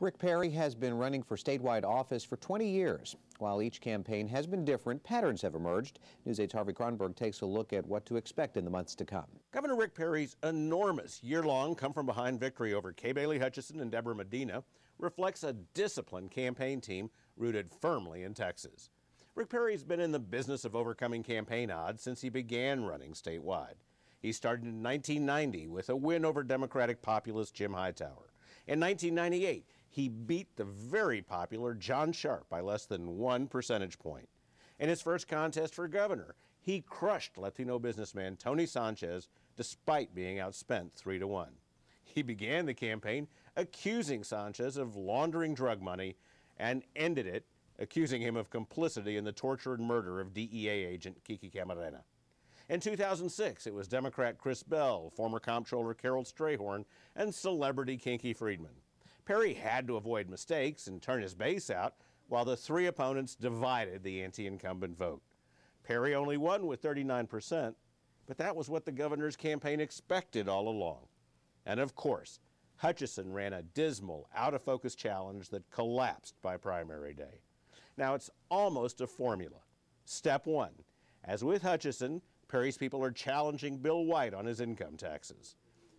Rick Perry has been running for statewide office for 20 years. While each campaign has been different, patterns have emerged. News 8's Harvey Kronberg takes a look at what to expect in the months to come. Governor Rick Perry's enormous year-long come-from-behind victory over Kay Bailey Hutchison and Deborah Medina reflects a disciplined campaign team rooted firmly in Texas. Rick Perry's been in the business of overcoming campaign odds since he began running statewide. He started in 1990 with a win over Democratic populist Jim Hightower. In 1998, he beat the very popular John Sharp by less than 1 percentage point. In his first contest for governor, he crushed Latino businessman Tony Sanchez despite being outspent 3-1. He began the campaign accusing Sanchez of laundering drug money and ended it accusing him of complicity in the torture and murder of DEA agent Kiki Camarena. In 2006, it was Democrat Chris Bell, former comptroller Carol Strayhorn, and celebrity Kinky Friedman. Perry had to avoid mistakes and turn his base out while the three opponents divided the anti-incumbent vote. Perry only won with 39%, but that was what the governor's campaign expected all along. And of course, Hutchison ran a dismal, out-of-focus challenge that collapsed by primary day. Now it's almost a formula. Step one, as with Hutchison, Perry's people are challenging Bill White on his income taxes.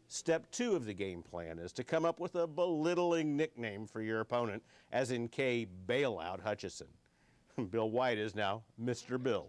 Step two of the game plan is to come up with a belittling nickname for your opponent, as in Kay Bailout Hutchison. Bill White is now Mr. Bill,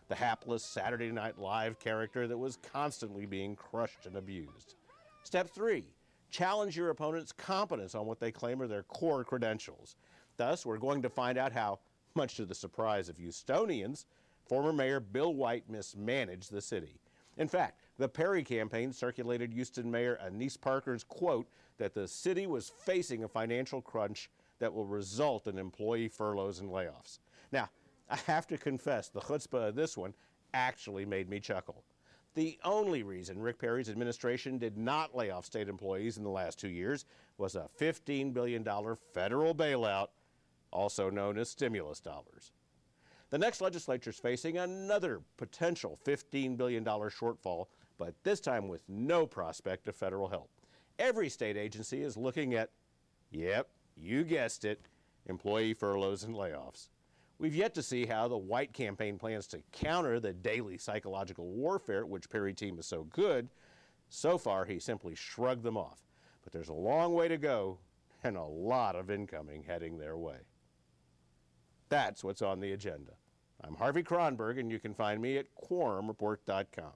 the hapless Saturday Night Live character that was constantly being crushed and abused. Step three, challenge your opponent's competence on what they claim are their core credentials. Thus, we're going to find out how, much to the surprise of Houstonians, former Mayor Bill White mismanaged the city. In fact, the Perry campaign circulated Houston Mayor Annise Parker's quote that the city was facing a financial crunch that will result in employee furloughs and layoffs. Now, I have to confess, the chutzpah of this one actually made me chuckle. The only reason Rick Perry's administration did not lay off state employees in the last 2 years was a $15 billion federal bailout, also known as stimulus dollars. The next legislature is facing another potential $15 billion shortfall, but this time with no prospect of federal help. Every state agency is looking at, yep, you guessed it, employee furloughs and layoffs. We've yet to see how the White campaign plans to counter the daily psychological warfare at which Perry team is so good. So far, he simply shrugged them off. But there's a long way to go and a lot of incoming heading their way. That's what's on the agenda. I'm Harvey Kronberg, and you can find me at quorumreport.com.